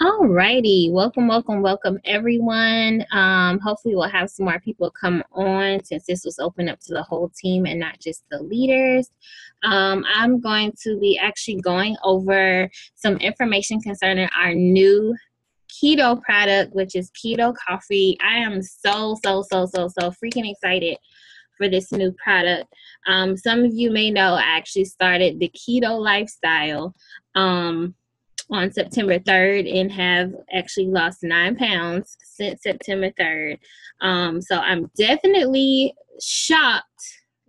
Alrighty, welcome everyone. Hopefully we'll have some more people come on since this was open up to the whole team and not just the leaders. I'm going to be actually going over some information concerning our new keto product, which is Keto Coffee. I am so freaking excited for this new product. Some of you may know I actually started the keto lifestyle on September 3rd and have actually lost 9 pounds since September 3rd. So I'm definitely shocked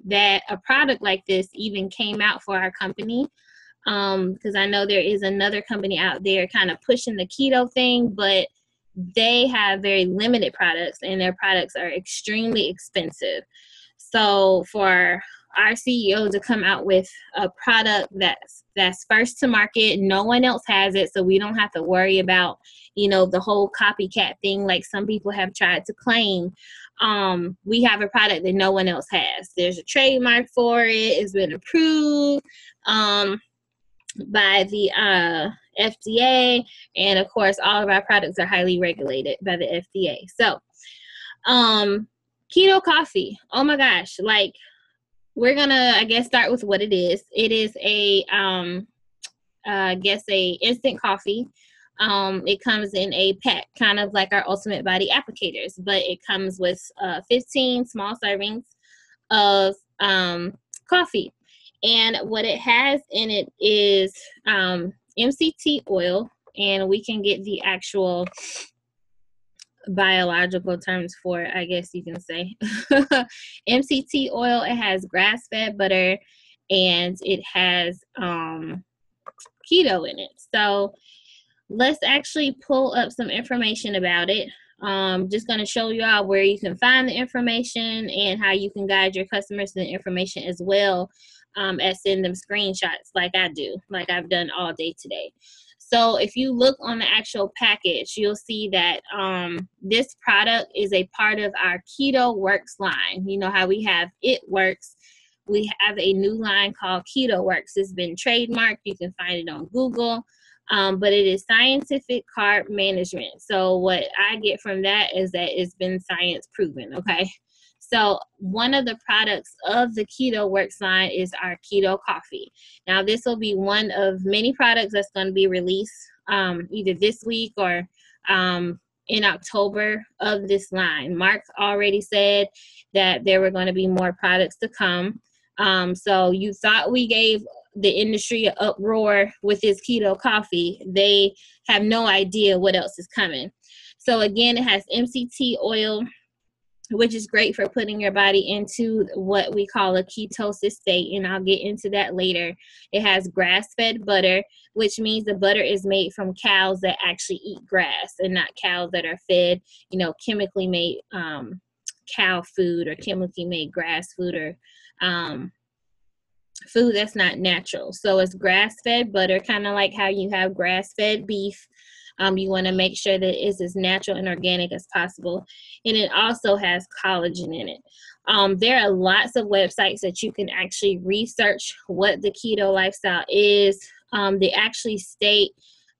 that a product like this even came out for our company, because I know there is another company out there kind of pushing the keto thing, but they have very limited products and their products are extremely expensive. So for our CEO to come out with a product that's first to market, no one else has it, so we don't have to worry about, the whole copycat thing like some people have tried to claim. We have a product that no one else has. There's a trademark for it. It's been approved by the FDA, and of course all of our products are highly regulated by the FDA. So keto coffee, oh my gosh, like, we're gonna, I guess, start with what it is. It is a instant coffee. It comes in a pack, kind of like our Ultimate Body applicators, but it comes with 15 small servings of coffee. And what it has in it is MCT oil, and we can get the actual biological terms for it, I guess you can say. MCT oil, it has grass-fed butter, and it has keto in it. So let's actually pull up some information about it. Just going to show you all where you can find the information and how you can guide your customers to the information as well, as send them screenshots like I do, like I've done all day today. So if you look on the actual package, you'll see that this product is a part of our Keto Works line. You know how we have It Works. We have a new line called Keto Works. It's been trademarked. You can find it on Google. But it is scientific carb management. So what I get from that is that it's been science proven, okay? So one of the products of the Keto Works line is our Keto Coffee. Now this will be one of many products that's going to be released either this week or in October of this line. Mark already said that there were going to be more products to come. So you thought we gave the industry an uproar with this keto coffee. They have no idea what else is coming. So again, it has MCT oil, which is great for putting your body into what we call a ketosis state, and I'll get into that later. It has grass-fed butter, which means the butter is made from cows that actually eat grass and not cows that are fed, chemically made cow food or chemically made grass food or food that's not natural. So it's grass-fed butter, kind of like how you have grass-fed beef. You want to make sure that it's as natural and organic as possible. And it also has collagen in it. There are lots of websites that you can actually research what the keto lifestyle is. The actual state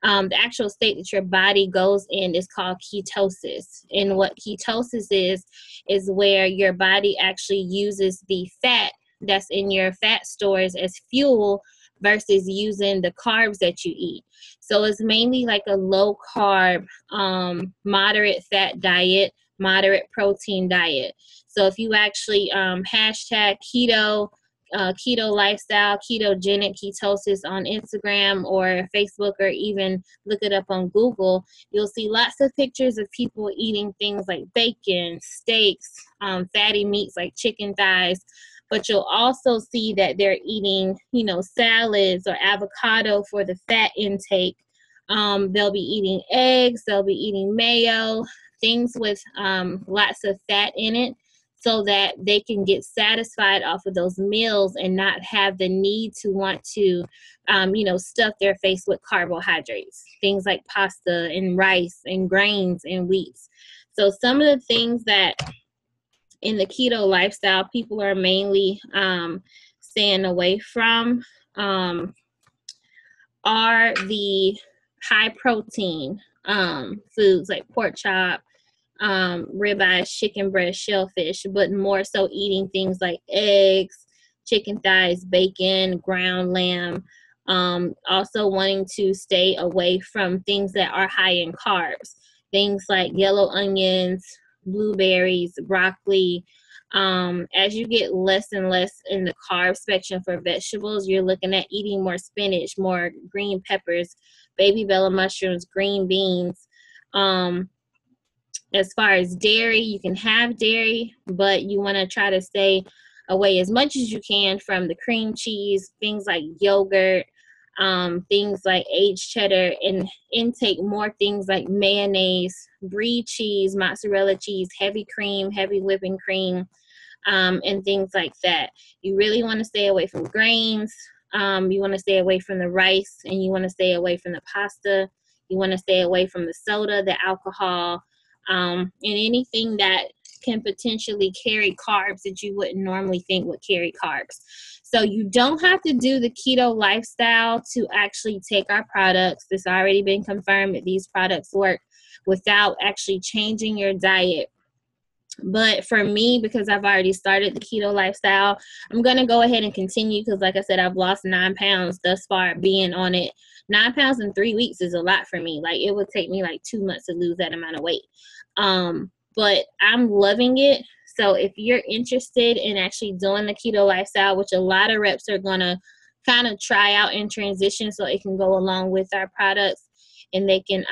that your body goes in is called ketosis. And what ketosis is where your body actually uses the fat that's in your fat stores as fuel versus using the carbs that you eat. So it's mainly like a low carb, moderate fat diet, moderate protein diet. So if you actually hashtag keto, keto lifestyle, ketogenic ketosis on Instagram or Facebook, or even look it up on Google, you'll see lots of pictures of people eating things like bacon, steaks, fatty meats like chicken thighs. But you'll also see that they're eating, salads or avocado for the fat intake. They'll be eating eggs. They'll be eating mayo, things with lots of fat in it, so that they can get satisfied off of those meals and not have the need to want to, stuff their face with carbohydrates, things like pasta and rice and grains and wheats. So some of the things that in the keto lifestyle people are mainly staying away from are the high protein foods like pork chop, ribeye, chicken breast, shellfish, but more so eating things like eggs, chicken thighs, bacon, ground lamb. Also wanting to stay away from things that are high in carbs, things like yellow onions, blueberries, broccoli. As you get less and less in the carb spectrum for vegetables, you're looking at eating more spinach, more green peppers, baby bella mushrooms, green beans. As far as dairy, you can have dairy, but you want to try to stay away as much as you can from the cream cheese, things like yogurt, things like aged cheddar, and intake more things like mayonnaise, brie cheese, mozzarella cheese, heavy cream, heavy whipping cream, and things like that. You really want to stay away from grains. You want to stay away from the rice, and you want to stay away from the pasta. You want to stay away from the soda, the alcohol, and anything that can potentially carry carbs that you wouldn't normally think would carry carbs. So you don't have to do the keto lifestyle to actually take our products. It's already been confirmed that these products work without actually changing your diet. But for me, because I've already started the keto lifestyle, I'm going to go ahead and continue because, like I said, I've lost 9 pounds thus far being on it. 9 pounds in 3 weeks is a lot for me. Like, it would take me like 2 months to lose that amount of weight. But I'm loving it. So if you're interested in actually doing the keto lifestyle, which a lot of reps are going to kind of try out and transition so it can go along with our products, and they can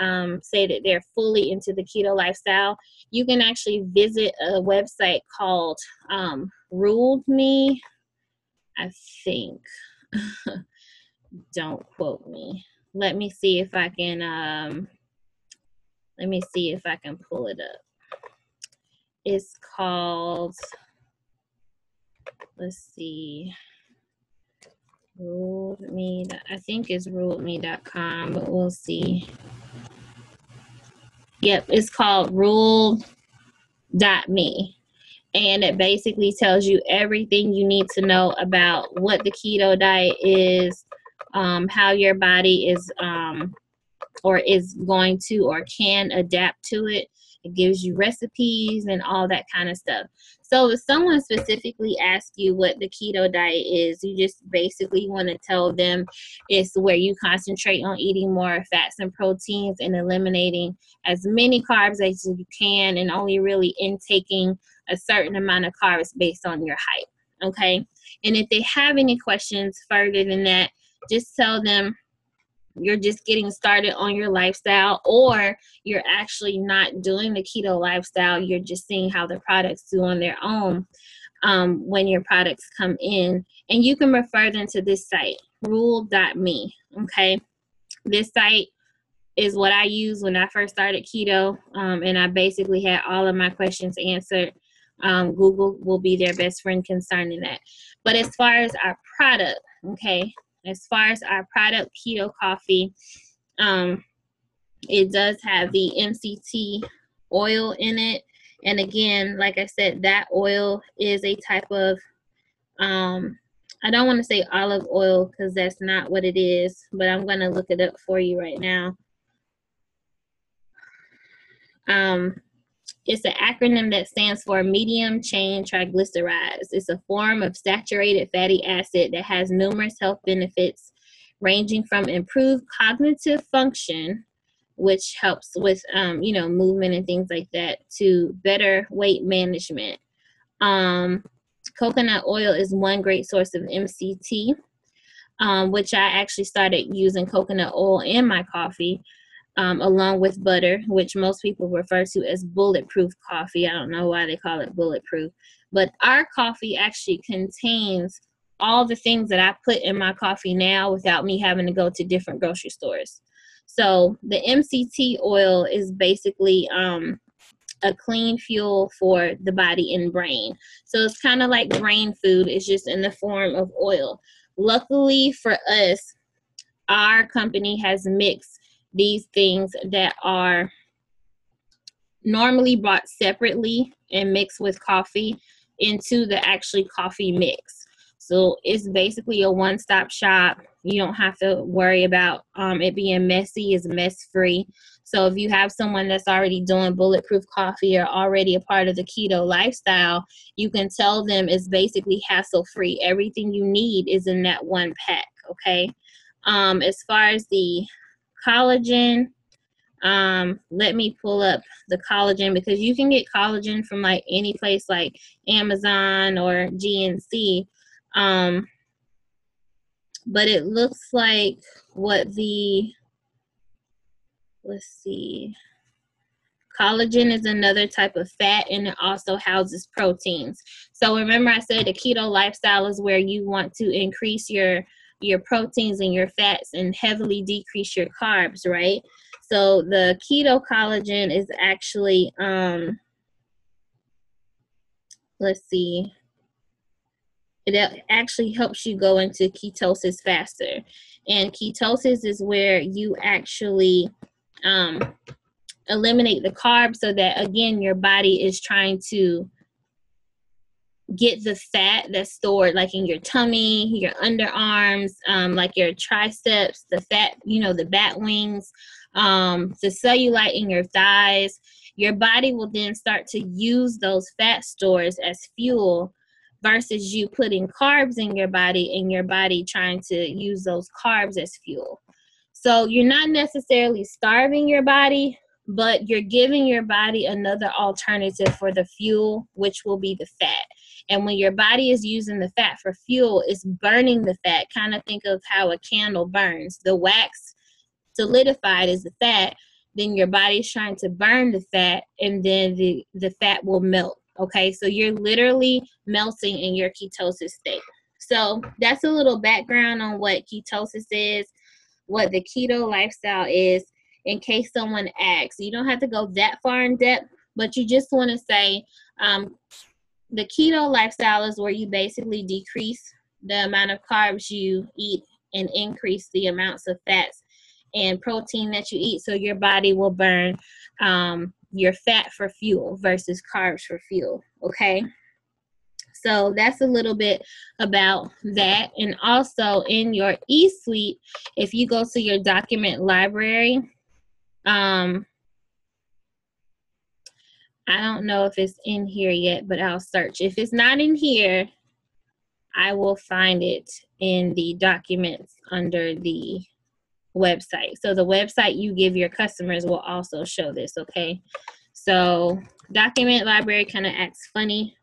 say that they're fully into the keto lifestyle, you can actually visit a website called Ruled Me, I think. Don't quote me. Let me see if I can pull it up. It's called, let's see, Ruled Me. I think it's ruledme.com, but we'll see. Yep, it's called Ruled.me. And it basically tells you everything you need to know about what the keto diet is, how your body is or is going to or can adapt to it. It gives you recipes and all that kind of stuff. So if someone specifically asks you what the keto diet is, you just basically want to tell them it's where you concentrate on eating more fats and proteins and eliminating as many carbs as you can, and only really intaking a certain amount of carbs based on your height. Okay. And if they have any questions further than that, just tell them you're just getting started on your lifestyle, or you're actually not doing the keto lifestyle. You're just seeing how the products do on their own when your products come in. And you can refer them to this site, rule.me. Okay. This site is what I used when I first started keto, and I basically had all of my questions answered. Google will be their best friend concerning that. But as far as our product, okay, as far as our product, Keto Coffee, it does have the MCT oil in it. And again, like I said, that oil is a type of, I don't want to say olive oil because that's not what it is, but I'm going to look it up for you right now. It's an acronym that stands for medium chain triglycerides. It's a form of saturated fatty acid that has numerous health benefits, ranging from improved cognitive function, which helps with movement and things like that, to better weight management. Coconut oil is one great source of MCT, which I actually started using coconut oil in my coffee. Along with butter, which most people refer to as bulletproof coffee. I don't know why they call it bulletproof, but our coffee actually contains all the things that I put in my coffee now without me having to go to different grocery stores. So the MCT oil is basically a clean fuel for the body and brain. So it's kind of like brain food. It's just in the form of oil. Luckily for us, our company has mixed these things that are normally bought separately and mixed with coffee into the actually coffee mix. So it's basically a one-stop shop. You don't have to worry about it being messy. It's mess-free. So if you have someone that's already doing bulletproof coffee or already a part of the keto lifestyle, you can tell them it's basically hassle-free. Everything you need is in that one pack, okay? As far as the collagen, let me pull up the collagen, because you can get collagen from like any place like Amazon or GNC. But it looks like what let's see. Collagen is another type of fat, and it also houses proteins. So remember I said the keto lifestyle is where you want to increase your proteins and your fats and heavily decrease your carbs, right? So the keto collagen is actually, let's see, it actually helps you go into ketosis faster. And ketosis is where you actually eliminate the carbs, so that, again, your body is trying to get the fat that's stored like in your tummy, your underarms, like your triceps, the fat, the bat wings, the cellulite in your thighs. Your body will then start to use those fat stores as fuel, versus you putting carbs in your body and your body trying to use those carbs as fuel. So you're not necessarily starving your body, but you're giving your body another alternative for the fuel, which will be the fat. And when your body is using the fat for fuel, it's burning the fat. Kind of think of how a candle burns. The wax solidified is the fat. Then your body's trying to burn the fat, and then the fat will melt. Okay, so you're literally melting in your ketosis state. So that's a little background on what ketosis is, what the keto lifestyle is, in case someone asks. You don't have to go that far in depth, but you just want to say the keto lifestyle is where you basically decrease the amount of carbs you eat and increase the amounts of fats and protein that you eat, so your body will burn your fat for fuel versus carbs for fuel, okay? So that's a little bit about that. And also in your e-suite, if you go to your document library, I don't know if it's in here yet, but I'll search. If it's not in here, I will find it in the documents under the website. So the website you give your customers will also show this, okay? So document library kind of acts funny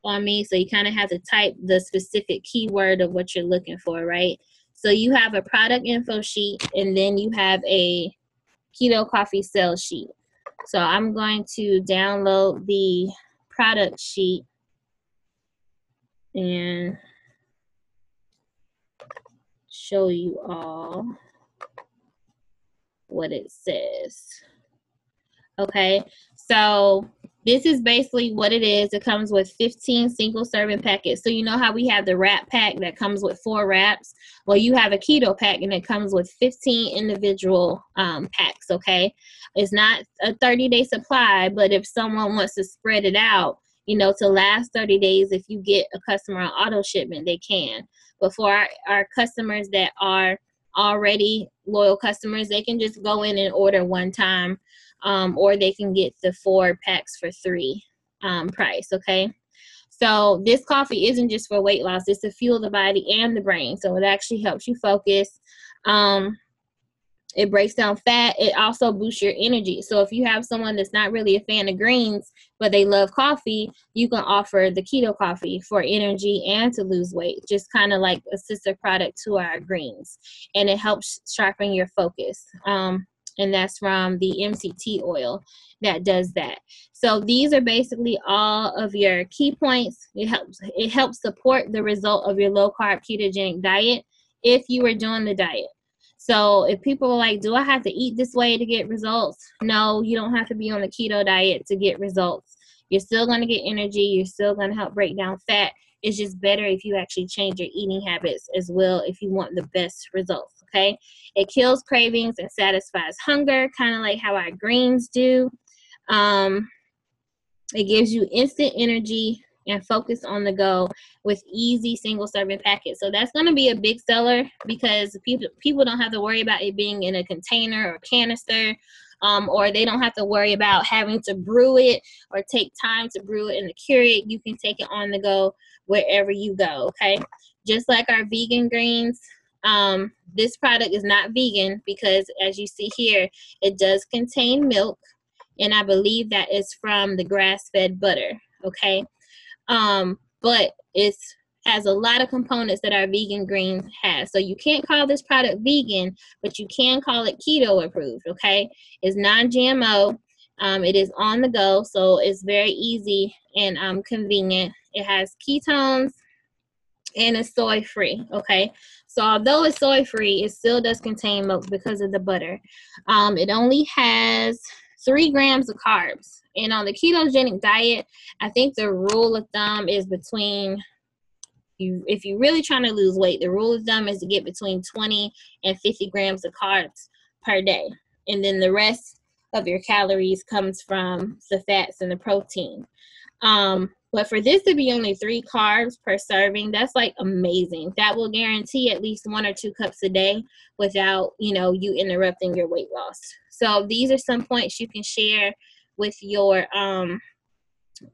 on me, so you kind of have to type the specific keyword of what you're looking for, right? So you have a product info sheet, and then you have a keto coffee sales sheet. So I'm going to download the product sheet and show you all what it says. Okay, so this is basically what it is. It comes with 15 single serving packets. So you know how we have the wrap pack that comes with 4 wraps? Well, you have a keto pack, and it comes with 15 individual packs, okay? It's not a 30-day supply, but if someone wants to spread it out, to last 30 days, if you get a customer on auto shipment, they can. But for our customers that are already loyal customers, they can just go in and order one time. Or they can get the 4 packs for $3 price, okay? So this coffee isn't just for weight loss. It's to fuel the body and the brain. So it actually helps you focus. It breaks down fat. It also boosts your energy. So if you have someone that's not really a fan of greens, but they love coffee, you can offer the keto coffee for energy and to lose weight, just kind of like a sister product to our greens. And it helps sharpen your focus. And that's from the MCT oil that does that. So these are basically all of your key points. It helps support the result of your low carb ketogenic diet if you were doing the diet. So if people are like, do I have to eat this way to get results? No, you don't have to be on a keto diet to get results. You're still going to get energy. You're still going to help break down fat. It's just better if you actually change your eating habits as well if you want the best results, okay? It kills cravings and satisfies hunger, kind of like how our greens do. It gives you instant energy and focus on the go with easy single serving packets. So that's going to be a big seller because people don't have to worry about it being in a container or canister, or they don't have to worry about having to brew it or take time to brew it and to cure it. You can take it on the go wherever you go, okay? Just like our vegan greens, this product is not vegan because, as you see here, it does contain milk, and I believe that is from the grass-fed butter, okay? But it has a lot of components that our vegan greens has. So you can't call this product vegan, but you can call it keto approved, okay? It's non-GMO. It is on the go, so it's very easy and convenient. It has ketones, and it's soy free, okay? So although it's soy free, it still does contain milk because of the butter. It only has 3 grams of carbs. And on the ketogenic diet, I think the rule of thumb is between, if you're really trying to lose weight, the rule of thumb is to get between 20 and 50 grams of carbs per day. And then the rest of your calories comes from the fats and the protein. But for this to be only 3 carbs per serving, that's like amazing. That will guarantee at least 1 or 2 cups a day without, you interrupting your weight loss. So these are some points you can share with your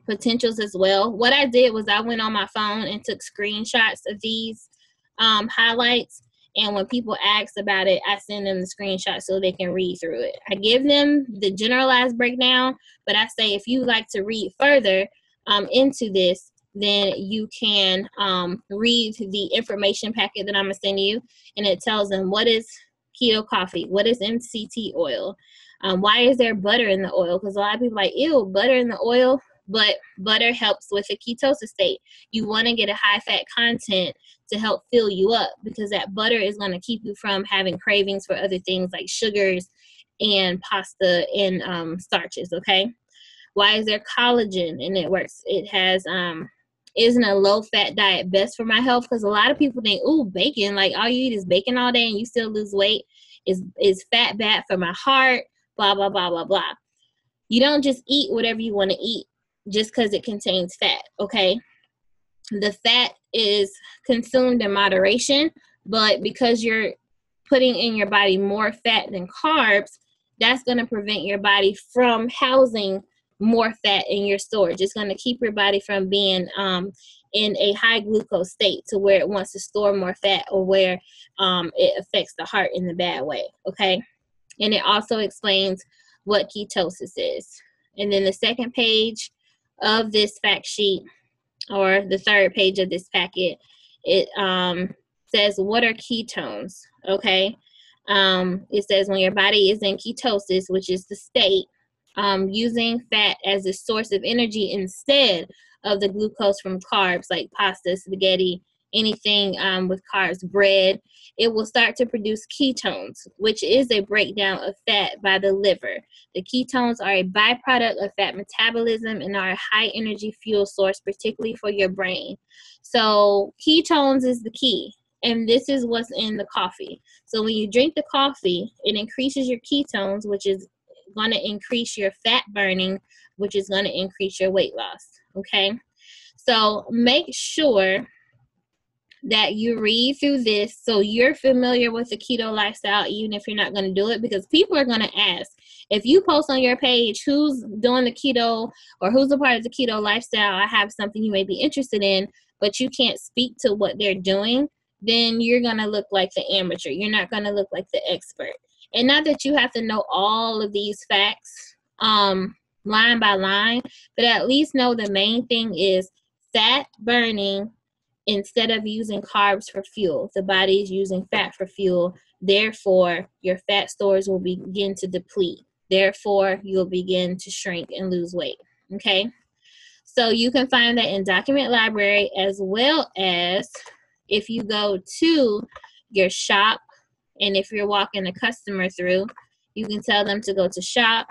potentials as well. What I did was I went on my phone and took screenshots of these highlights. And when people ask about it, I send them the screenshot so they can read through it. I give them the generalized breakdown, but I say if you like to read further into this, then you can read the information packet that I'm going to send you. And it tells them what is keto coffee, what is MCT oil, why is there butter in the oil? Because a lot of people are like, ew, butter in the oil. But butter helps with a ketosis state. You want to get a high fat content to help fill you up, because that butter is going to keep you from having cravings for other things like sugars and pasta and starches, okay? Why is there collagen? And it works. It has, isn't a low fat diet best for my health? Because a lot of people think, ooh, bacon, like all you eat is bacon all day and you still lose weight. Is fat bad for my heart? Blah, blah, blah, blah, blah. You don't just eat whatever you want to eat just because it contains fat, okay? The fat is consumed in moderation, but because you're putting in your body more fat than carbs, that's going to prevent your body from housing more fat in your storage. It's going to keep your body from being in a high glucose state to where it wants to store more fat, or where it affects the heart in the bad way, okay? And it also explains what ketosis is. And then the second page of this fact sheet, or the third page of this packet, it says, what are ketones? Okay. It says when your body is in ketosis, which is the state, using fat as a source of energy instead of the glucose from carbs like pasta, spaghetti, anything with carbs, bread, it will start to produce ketones, which is a breakdown of fat by the liver. The ketones are a byproduct of fat metabolism and are a high energy fuel source, particularly for your brain. So ketones is the key. And this is what's in the coffee. So when you drink the coffee, it increases your ketones, which is going to increase your fat burning, which is going to increase your weight loss. Okay. So make sure that you read through this so you're familiar with the keto lifestyle, even if you're not going to do it, because people are going to ask. If you post on your page who's doing the keto or who's a part of the keto lifestyle, I have something you may be interested in, but you can't speak to what they're doing, then you're going to look like the amateur. You're not going to look like the expert. And not that you have to know all of these facts line by line, but at least know the main thing is fat burning. Instead of using carbs for fuel, the body is using fat for fuel. Therefore, your fat stores will begin to deplete. Therefore, you'll begin to shrink and lose weight. Okay? So you can find that in Document Library, as well as if you go to your shop, and if you're walking a customer through, you can tell them to go to shop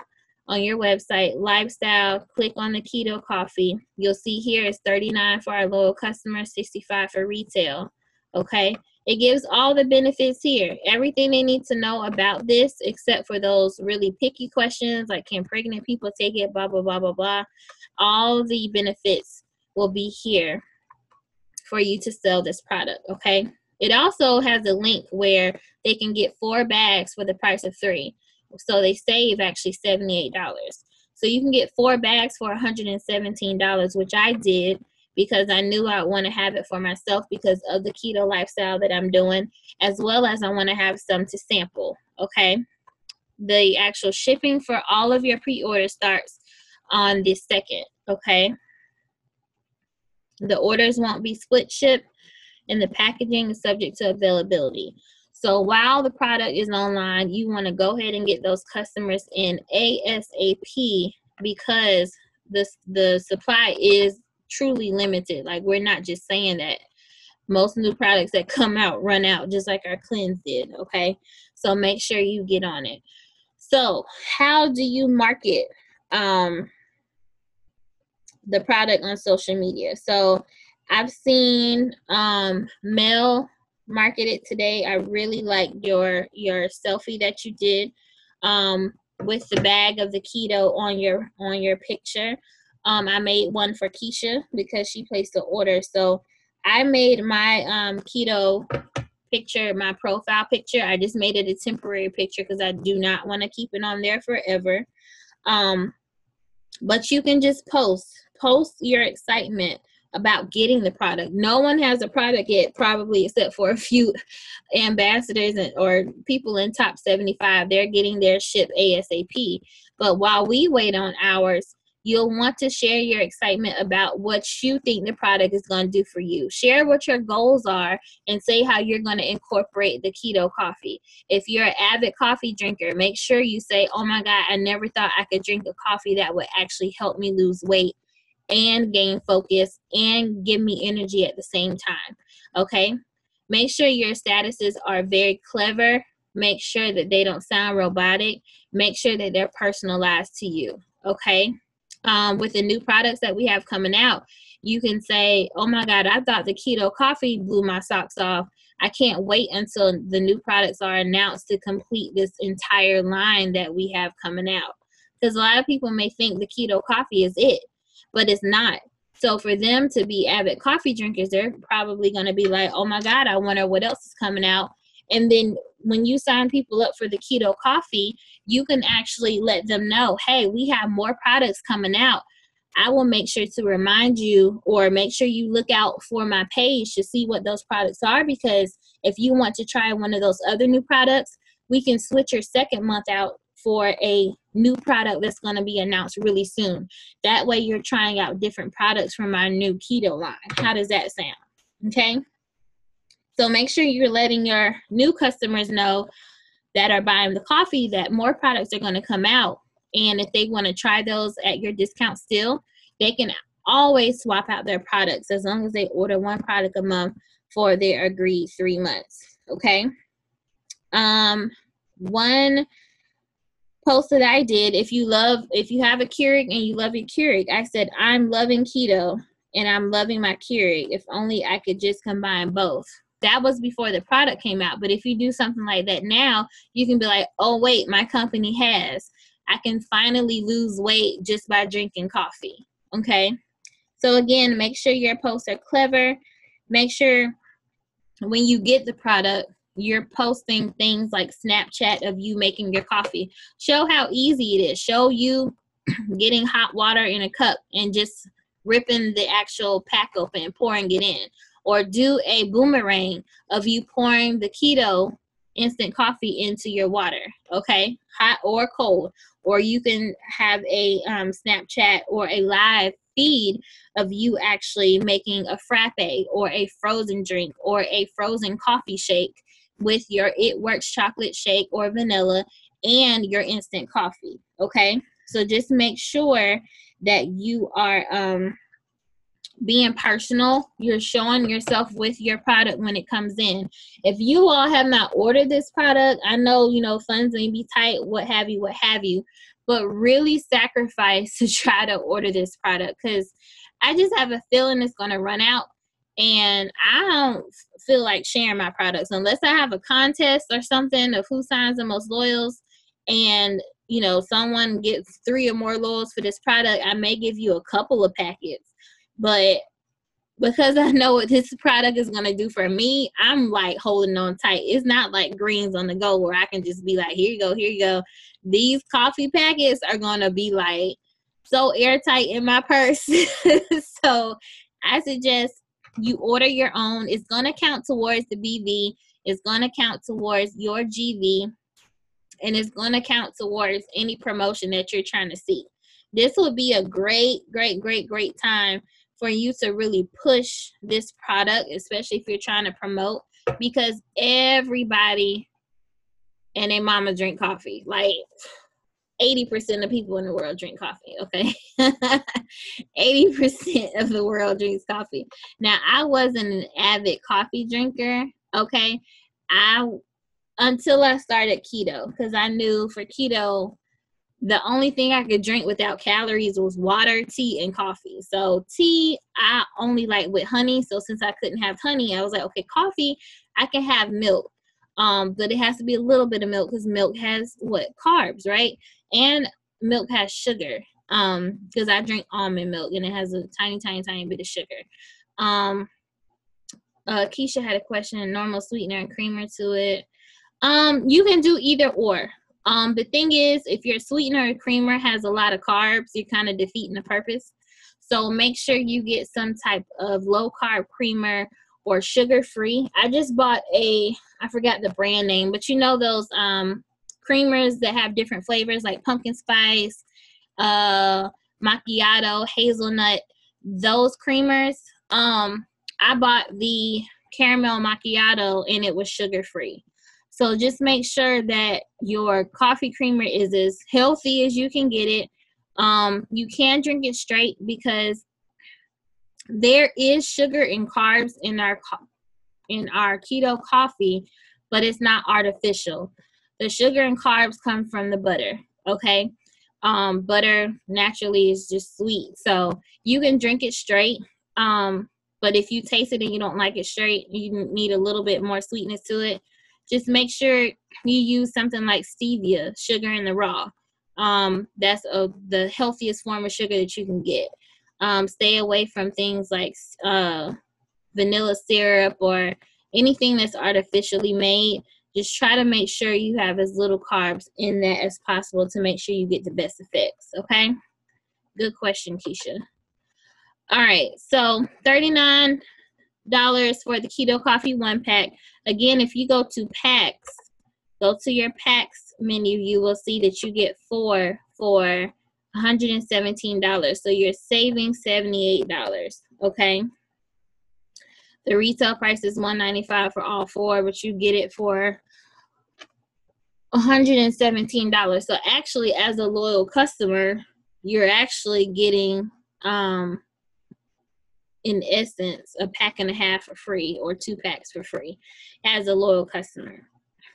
on your website, lifestyle, click on the keto coffee. You'll see here it's $39 for our loyal customers, $65 for retail. Okay. It gives all the benefits here. Everything they need to know about this, except for those really picky questions like, can pregnant people take it, blah, blah, blah, blah, blah. All the benefits will be here for you to sell this product, okay? It also has a link where they can get 4 bags for the price of 3. So they save actually $78. So you can get 4 bags for $117, which I did because I knew I want to have it for myself because of the keto lifestyle that I'm doing, as well as I want to have some to sample, okay? The actual shipping for all of your pre-order starts on the 2nd, okay? The orders won't be split shipped, and the packaging is subject to availability. So while the product is online, you want to go ahead and get those customers in ASAP because the supply is truly limited. Like, we're not just saying that. Most new products that come out run out, just like our cleanse did, okay? So make sure you get on it. So how do you market the product on social media? So I've seen Mel market it today. I really like your selfie that you did with the bag of the keto on your picture. I made one for Keisha because she placed the order. So I made my keto picture, my profile picture. I just made it a temporary picture because I do not want to keep it on there forever. But you can just post your excitement about getting the product. No one has a product yet, probably, except for a few ambassadors or people in top 75. They're getting their ship ASAP. But while we wait on ours, you'll want to share your excitement about what you think the product is going to do for you. Share what your goals are and say how you're going to incorporate the keto coffee. If you're an avid coffee drinker, make sure you say, oh my God, I never thought I could drink a coffee that would actually help me lose weight and gain focus and give me energy at the same time, okay? Make sure your statuses are very clever. Make sure that they don't sound robotic. Make sure that they're personalized to you, okay? With the new products that we have coming out, you can say, oh my God, I thought the keto coffee blew my socks off. I can't wait until the new products are announced to complete this entire line that we have coming out. Because a lot of people may think the keto coffee is it, but it's not. So for them to be avid coffee drinkers, they're probably going to be like, oh my God, I wonder what else is coming out. And then when you sign people up for the keto coffee, you can actually let them know, hey, we have more products coming out. I will make sure to remind you, or make sure you look out for my page to see what those products are, because if you want to try one of those other new products, we can switch your second month out for a new product that's going to be announced really soon. That way you're trying out different products from our new keto line. How does that sound? Okay. So make sure you're letting your new customers know that are buying the coffee that more products are going to come out. And if they want to try those at your discount still, they can always swap out their products as long as they order one product a month for their agreed 3 months. Okay. One post that I did, if you have a Keurig and you love your Keurig, I said, I'm loving keto and I'm loving my Keurig. If only I could just combine both. That was before the product came out. But if you do something like that now, you can be like, oh, wait, my company I can finally lose weight just by drinking coffee. Okay. So again, make sure your posts are clever. Make sure when you get the product, you're posting things like Snapchat of you making your coffee. Show how easy it is. Show you getting hot water in a cup and just ripping the actual pack open and pouring it in. Or do a boomerang of you pouring the keto instant coffee into your water, okay? Hot or cold. Or you can have a Snapchat or a live feed of you actually making a frappe or a frozen drink or a frozen coffee shake with your It Works chocolate shake or vanilla and your instant coffee, okay? So just make sure that you are being personal. You're showing yourself with your product when it comes in. If you all have not ordered this product, I know, funds may be tight, what have you, but really sacrifice to try to order this product, because I just have a feeling it's going to run out, and I don't feel like sharing my products unless I have a contest or something of who signs the most loyals, and someone gets 3 or more loyals for this product. I may give you a couple of packets. But because I know what this product is going to do for me, I'm like holding on tight. It's not like greens on the go where I can just be like, here you go, here you go. These coffee packets are going to be like so airtight in my purse. So I suggest you order your own. It's going to count towards the BV. It's going to count towards your GV. And it's going to count towards any promotion that you're trying to see. This will be a great time for you to really push this product, especially if you're trying to promote, because everybody and their mama drink coffee. Like 80% of people in the world drink coffee, okay? 80% of the world drinks coffee. Now, I wasn't an avid coffee drinker, okay? Until I started keto, because I knew for keto, the only thing I could drink without calories was water, tea, and coffee. So tea, I only like with honey. So since I couldn't have honey, I was like, okay, coffee, I can have milk. But it has to be a little bit of milk because milk has carbs, right? And milk has sugar. Because I drink almond milk and it has a tiny bit of sugar. Keisha had a question, normal sweetener and creamer to it. You can do either or. The thing is, if your sweetener or creamer has a lot of carbs, you're kind of defeating the purpose. So make sure you get some type of low carb creamer or sugar free. I just bought I forgot the brand name, but you know those creamers that have different flavors like pumpkin spice, macchiato, hazelnut, those creamers. I bought the caramel macchiato and it was sugar free. So just make sure that your coffee creamer is as healthy as you can get it. You can drink it straight because there is sugar and carbs in our keto coffee, but it's not artificial. The sugar and carbs come from the butter, okay? Butter naturally is just sweet. So you can drink it straight. But if you taste it and you don't like it straight, you need a little bit more sweetness to it. Just make sure you use something like stevia, sugar in the raw. That's the healthiest form of sugar that you can get. Stay away from things like vanilla syrup or anything that's artificially made. Just try to make sure you have as little carbs in that as possible to make sure you get the best effects, okay? Good question, Keisha. All right, so $39 for the Keto Coffee 1-pack. Again, if you go to packs, go to your packs menu, you will see that you get 4 for $117. So you're saving $78, okay? The retail price is $195 for all 4, but you get it for $117. So actually, as a loyal customer, you're actually getting in essence, a pack and a half for free or 2 packs for free as a loyal customer.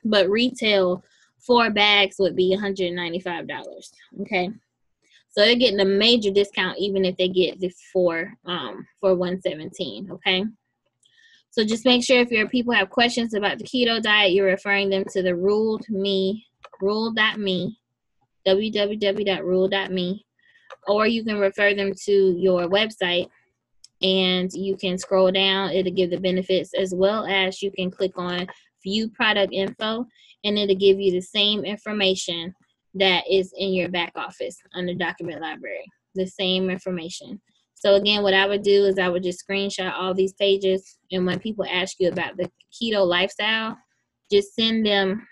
But retail 4 bags would be $195. Okay. So they're getting a major discount even if they get the 4 for $117. Okay. So just make sure if your people have questions about the keto diet, you're referring them to the rule.me, www.rule.me, or you can refer them to your website. And you can scroll down, it'll give the benefits, as well as you can click on view product info and it'll give you the same information that is in your back office under document library, the same information. So again, what I would do is I would just screenshot all these pages, and when people ask you about the keto lifestyle, just send them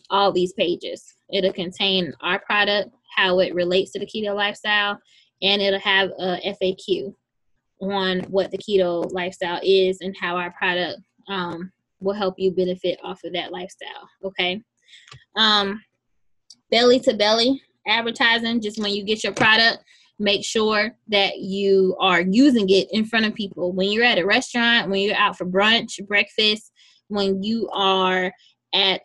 all these pages. It'll contain our product, how it relates to the keto lifestyle, and it'll have a FAQ on what the keto lifestyle is and how our product will help you benefit off of that lifestyle, okay? Belly to belly advertising, just when you get your product, make sure that you are using it in front of people. When you're at a restaurant, when you're out for brunch, breakfast, when you are at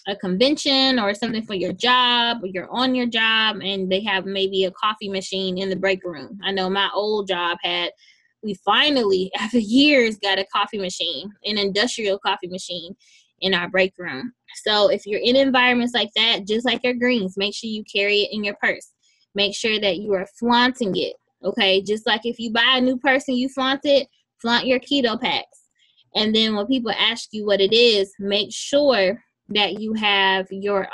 a convention or something for your job, or you're on your job and they have maybe a coffee machine in the break room. I know my old job we finally, after years, got a coffee machine, an industrial coffee machine in our break room. So if you're in environments like that, just like your greens, make sure you carry it in your purse. Make sure that you are flaunting it Okay, just like if you buy a new purse and you flaunt it, flaunt your keto packs. And then when people ask you what it is, make sure that you have your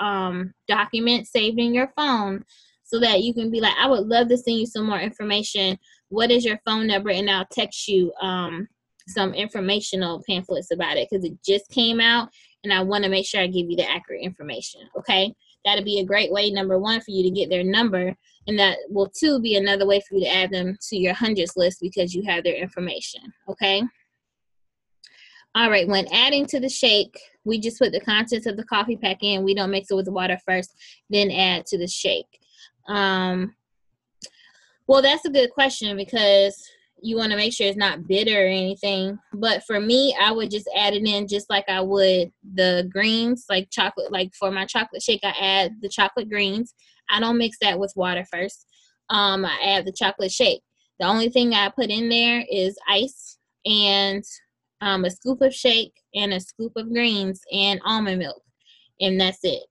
document saved in your phone so that you can be like, I would love to send you some more information. What is your phone number? And I'll text you some informational pamphlets about it, because it just came out and I want to make sure I give you the accurate information. Okay, that'll be a great way, number one, for you to get their number, and that will too be another way for you to add them to your hundreds list because you have their information. Okay. All right, when adding to the shake, we just put the contents of the coffee pack in. We don't mix it with the water first, then add to the shake. Well, that's a good question, because you want to make sure it's not bitter or anything. But for me, I would just add it in just like I would the greens, like chocolate. Like for my chocolate shake, I add the chocolate greens. I don't mix that with water first. I add the chocolate shake. The only thing I put in there is ice and a scoop of shake and a scoop of greens and almond milk, and that's it.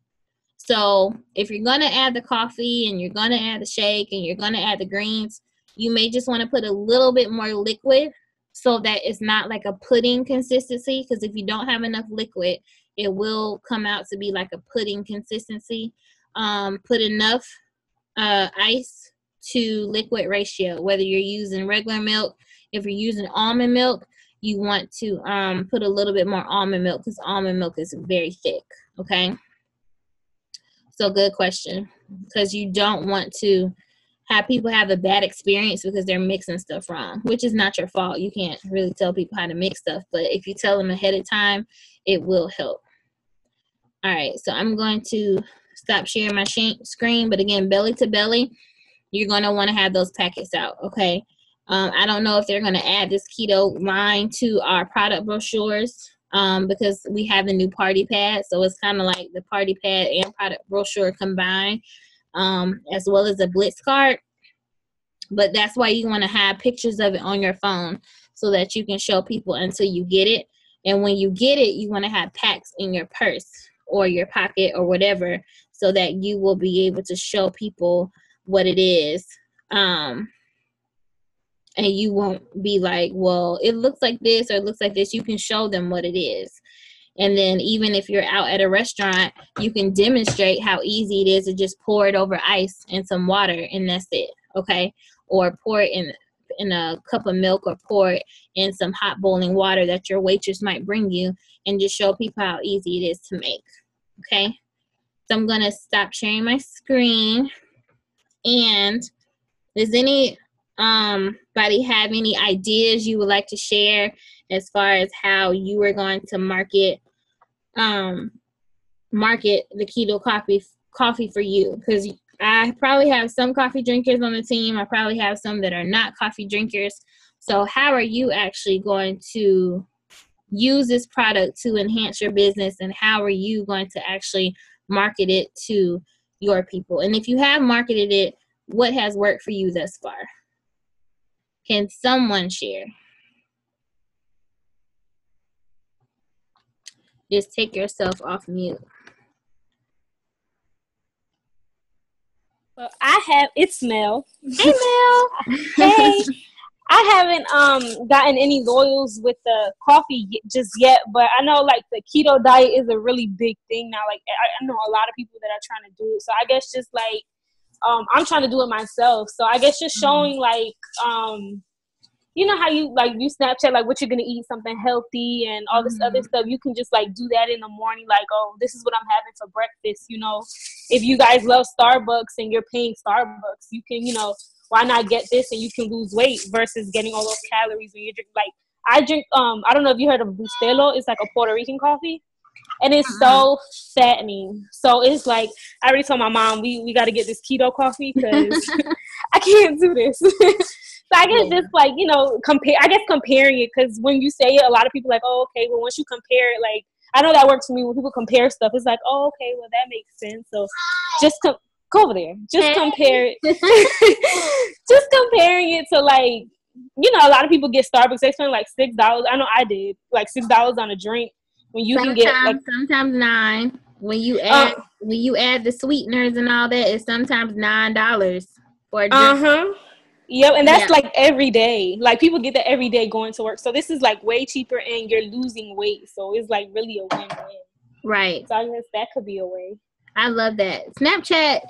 So if you're going to add the coffee and you're going to add the shake and you're going to add the greens, you may just want to put a little bit more liquid so that it's not like a pudding consistency, because if you don't have enough liquid, it will come out to be like a pudding consistency. Put enough ice to liquid ratio, whether you're using regular milk. If you're using almond milk, you want to put a little bit more almond milk, because almond milk is very thick. Okay. So good question, because you don't want to have people have a bad experience because they're mixing stuff wrong, which is not your fault. You can't really tell people how to mix stuff, but if you tell them ahead of time, it will help. All right, so I'm going to stop sharing my screen, but again, belly to belly, you're going to want to have those packets out, okay? I don't know if they're going to add this keto line to our product brochures, because we have the new party pad. So it's kind of like the party pad and product brochure combined, as well as a blitz card. But that's why you want to have pictures of it on your phone so that you can show people until you get it. And when you get it, you want to have packs in your purse or your pocket or whatever, so that you will be able to show people what it is. And you won't be like, well, it looks like this or it looks like this. You can show them what it is. And then even if you're out at a restaurant, you can demonstrate how easy it is to just pour it over ice and some water, and that's it, okay? Or pour it in a cup of milk, or pour it in some hot boiling water that your waitress might bring you, and just show people how easy it is to make, okay? So I'm going to stop sharing my screen. And does anybody have any ideas you would like to share as far as how you are going to market the keto coffee for you? Because I probably have some coffee drinkers on the team. I probably have some that are not coffee drinkers. So how are you actually going to use this product to enhance your business, and how are you going to actually market it to your people? And if you have marketed it, what has worked for you thus far? Can someone share? Just take yourself off mute. Well, it's Mel. Hey, Mel. Hey. I haven't gotten any loyals with the coffee just yet, but I know like the keto diet is a really big thing now. Like I know a lot of people that are trying to do it. So I guess just like I'm trying to do it myself. So I guess just showing like you know how you Snapchat like what you're gonna eat, something healthy and all this other stuff. You can just like do that in the morning, like, oh, this is what I'm having for breakfast. You know, if you guys love Starbucks and you're paying Starbucks, you can, you know, why not get this and you can lose weight versus getting all those calories when you drink. Like I drink I don't know if you heard of Bustelo. It's like a Puerto Rican coffee, and it's so fattening. So it's like I already told my mom we got to get this keto coffee because I can't do this. So I guess just like, you know, comparing it, because when you say it, a lot of people are like, oh, okay, well, once you compare it, like, I know that works for me when people compare stuff. It's like, oh, okay, well, that makes sense. So just go over there. Just compare it. Just comparing it to, like, you know, a lot of people get Starbucks. They spend like $6. I know I did, like $6 on a drink when you can get like sometimes $9. When you add the sweeteners and all that, it's sometimes $9 for a drink. Yep, and Yeah. that's like every day. Like people get that every day going to work. So this is like way cheaper and you're losing weight. So it's like really a win-win. Right. So I guess that could be a way. I love that. Snapchat,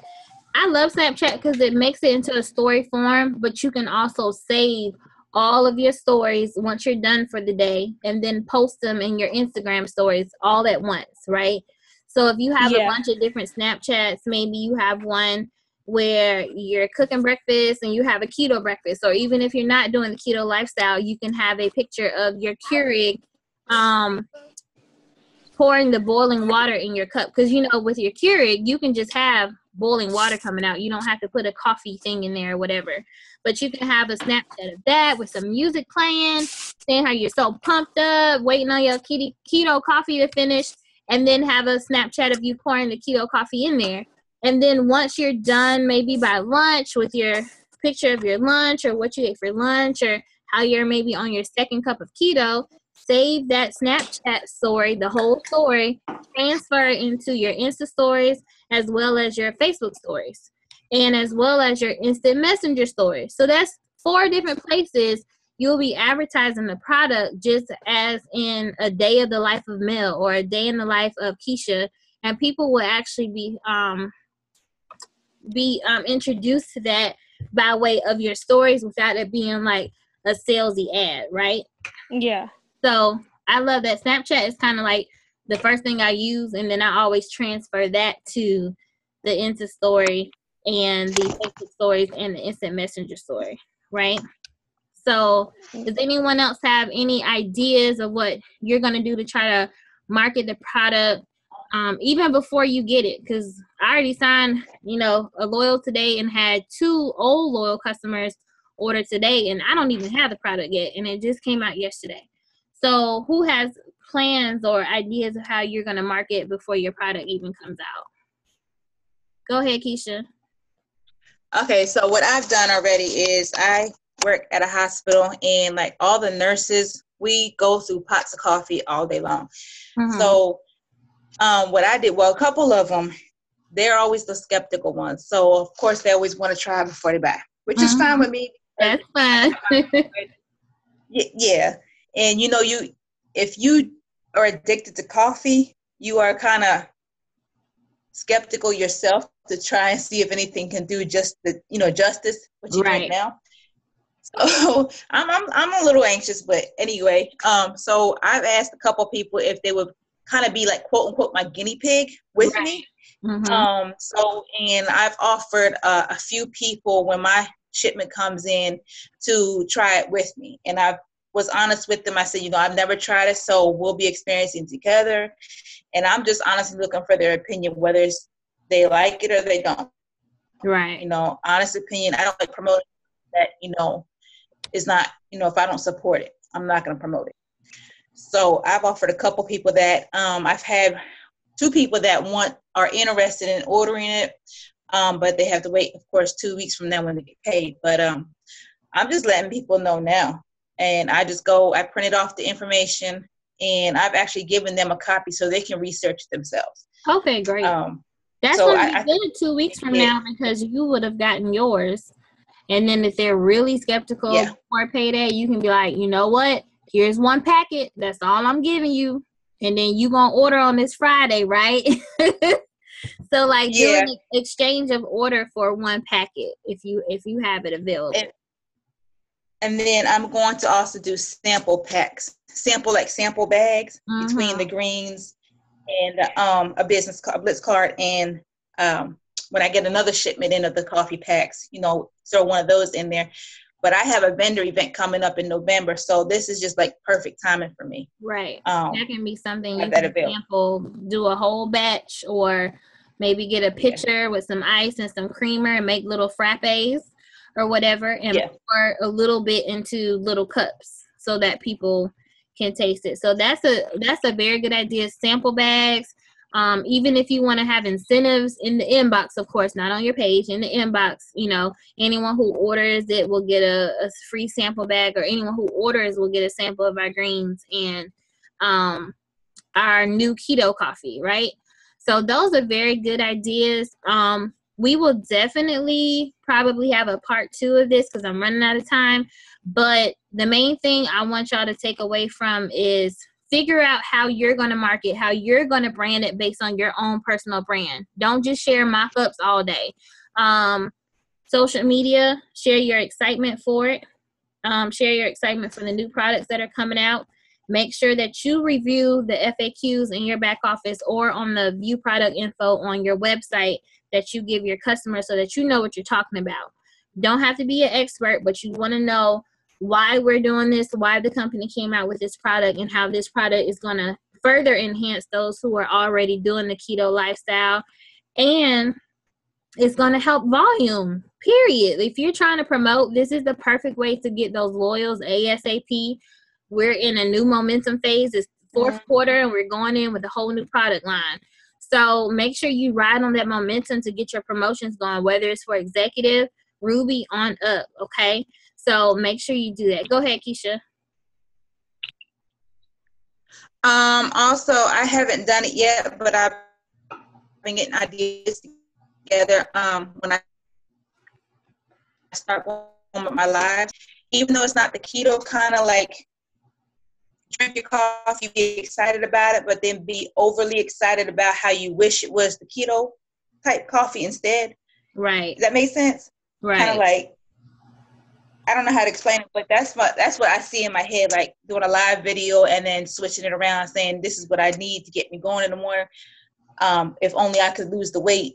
I love Snapchat because it makes it into a story form, but you can also save all of your stories once you're done for the day and then post them in your Instagram stories all at once, right? So if you have a Yeah. bunch of different Snapchats, maybe you have one where you're cooking breakfast and you have a keto breakfast, or even if you're not doing the keto lifestyle, you can have a picture of your Keurig pouring the boiling water in your cup, because with your Keurig you can just have boiling water coming out. You don't have to put a coffee thing in there or whatever, but you can have a Snapchat of that with some music playing, saying how you're so pumped up waiting on your keto coffee to finish, and then have a Snapchat of you pouring the keto coffee in there. And then once you're done, maybe by lunch, with your picture of your lunch or what you ate for lunch, or how you're maybe on your second cup of keto, save that Snapchat story, the whole story, transfer it into your Insta stories as well as your Facebook stories, and as well as your instant messenger stories. So that's 4 different places you'll be advertising the product, just as in a day of the life of Mel or a day in the life of Keisha, and people will actually be introduced to that by way of your stories without it being like a salesy ad, right? Yeah. So I love that. Snapchat is kind of like the first thing I use, and then I always transfer that to the Insta story and the Facebook stories and the instant messenger story, right? So does anyone else have any ideas of what you're going to do to try to market the product even before you get it? Because I already signed, a loyal today and had 2 old loyal customers order today, and I don't even have the product yet, and it just came out yesterday. So who has plans or ideas of how you're going to market before your product even comes out? Go ahead, Keisha. Okay, so what I've done already is I work at a hospital, and like all the nurses, we go through pots of coffee all day long. Mm-hmm. So what I did, well, a couple of them, they're always the skeptical ones. So of course they always want to try before they buy, which is fine with me. That's fine. Yeah. And if you are addicted to coffee, you are kind of skeptical yourself to try and see if anything can do just the justice what you drink Right. now. So I'm a little anxious, but anyway, so I've asked a couple people if they would kind of be like quote unquote my guinea pig with me. Mm-hmm. And I've offered a few people when my shipment comes in to try it with me, and I was honest with them. I said, I've never tried it, so we'll be experiencing together. And I'm just honestly looking for their opinion, whether they like it or they don't. Right. Honest opinion. I don't like promoting that, is not, if I don't support it, I'm not going to promote it. So I've offered a couple people that I've had 2 people that are interested in ordering it, but they have to wait, of course, 2 weeks from now when they get paid. But I'm just letting people know now. And I printed off the information, and I've actually given them a copy so they can research it themselves. Okay, great. That's so going to be good 2 weeks from now, because you would have gotten yours. And then if they're really skeptical before payday, you can be like, you know what? Here's 1 packet. That's all I'm giving you. And then you going to order on this Friday, right? So do an exchange of order for 1 packet if you have it available. And then I'm going to also do sample packs, sample bags between the greens and a business blitz card. And when I get another shipment in of the coffee packs, throw one of those in there. But I have a vendor event coming up in November, so this is just like perfect timing for me. Right. That can be something you can sample, do a whole batch, or maybe get a pitcher with some ice and some creamer and make little frappes or whatever, and pour a little bit into little cups so that people can taste it. So that's a very good idea. Sample bags. Even if you want to have incentives in the inbox, of course, not on your page, in the inbox, anyone who orders it will get a free sample bag, or anyone who orders will get a sample of our greens and our new keto coffee, right? So those are very good ideas. We will definitely probably have a part 2 of this because I'm running out of time. But the main thing I want y'all to take away from is figure out how you're going to market, how you're going to brand it based on your own personal brand. Don't just share mock-ups all day. Social media, share your excitement for it. Share your excitement for the new products that are coming out. Make sure that you review the FAQs in your back office or on the view product info on your website that you give your customers so that you know what you're talking about. Don't have to be an expert, but you want to know why we're doing this, why the company came out with this product, and how this product is going to further enhance those who are already doing the keto lifestyle. And it's going to help volume, period. If you're trying to promote, this is the perfect way to get those loyals ASAP. We're in a new momentum phase. It's fourth quarter, and we're going in with a whole new product line. So make sure you ride on that momentum to get your promotions going, whether it's for executive, Ruby, on up, okay? So make sure you do that. Go ahead, Keisha. Also, I haven't done it yet, but I've been getting ideas together when I start going with my lives. Even though it's not the keto kind of like drink your coffee, be excited about it, but then be overly excited about how you wish it was the keto type coffee instead. Right. Does that make sense? Right. Kind of like, I don't know how to explain it, but that's what I see in my head, like doing a live video and then switching it around, saying this is what I need to get me going in the morning. If only I could lose the weight.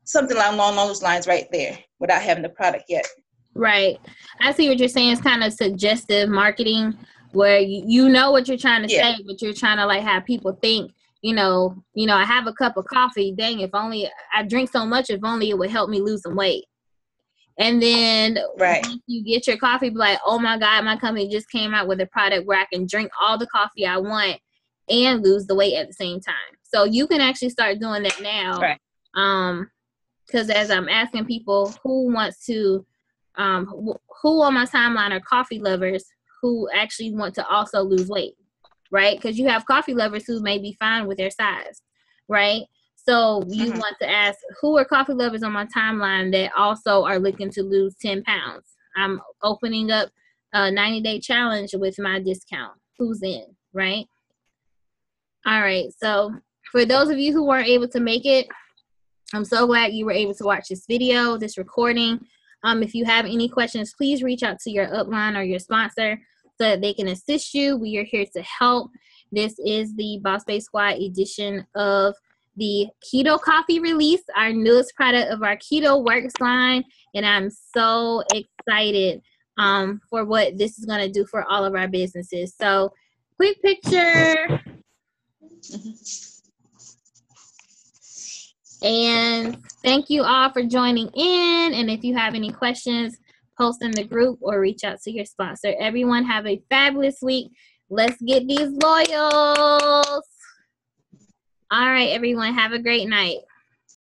Something along those lines right there without having the product yet. Right. I see what you're saying. It's kind of suggestive marketing where you know what you're trying to say, but you're trying to like have people think, you know, I have a cup of coffee. Dang, if only I drink so much, if only it would help me lose some weight. And then once you get your coffee, be like, oh my God, my company just came out with a product where I can drink all the coffee I want and lose the weight at the same time. So you can actually start doing that now. Right. Because as I'm asking people who wants to, who on my timeline are coffee lovers who actually want to also lose weight, right? Because you have coffee lovers who may be fine with their size, right? So you want to ask who are coffee lovers on my timeline that also are looking to lose 10 pounds. I'm opening up a 90-day challenge with my discount. Who's in, right? All right. So for those of you who weren't able to make it, I'm so glad you were able to watch this video, this recording. If you have any questions, please reach out to your upline or your sponsor so that they can assist you. We are here to help. This is the Boss Babe Squad edition of the Keto Coffee release, our newest product of our Keto Works line. And I'm so excited for what this is going to do for all of our businesses. So quick picture. And thank you all for joining in. And if you have any questions, post in the group or reach out to your sponsor. Everyone have a fabulous week. Let's get these loyals. All right, everyone, have a great night.